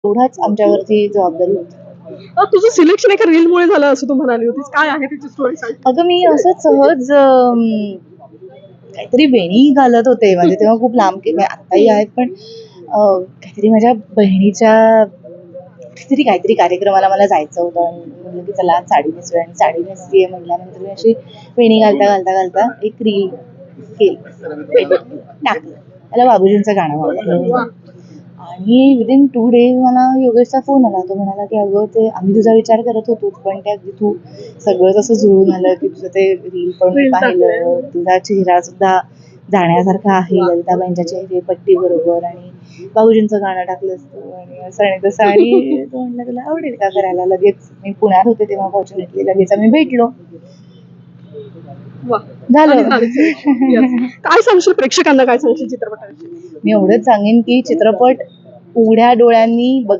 एवढाच आमच्यावरती जबाबदारी होती. तुझं सिलेक्शन एका रील मुळे झालं असं तू म्हणाली होतीस. काय आहे त्याची स्टोरी सांग. अगं मी असंच सहज काहीतरी वेणी घालत होते. म्हणजे तेव्हा खूप लांब आत्ताही आहेत, पण काहीतरी माझ्या बहिणीच्या काहीतरी कार्यक्रमाला मला जायचं होतं आणि म्हटलं की चला आज साडी नेसूया, आणि साडी नेसलीये म्हटल्यानंतर मी अशी वेणी घालता घालता घालता एक रील केली, टाकलं. त्याला बाबूजींचं गाणं आवडलं आणि विदिन 2 days मला योगेशचा फोन आला. तो म्हणाला की अगं ते आम्ही तुझा विचार करत होतो, पण ते अगदी तू सगळं तसं जुळून आलं की तुझं ते रील पण मी पाहिलं, तुझा चेहरा सुद्धा जाण्यासारखा आहे ललिताबाईंच्या चेहरेपट्टी बरोबर, आणि बाबूजींचं गाणं टाकलंस तू आणि असं आणि तसं. आणि तो म्हणला तुला आवडेल का करायला. लगेच मी पुण्यात होते तेव्हा, फॉर्च्युनेटली लगेच आम्ही भेटलो. झालं. काय सांगशील प्रेक्षकांना, काय सांगशील चित्रपटाविषयी. मी एवढंच सांगेन की चित्रपट उघड्या डोळ्यांनी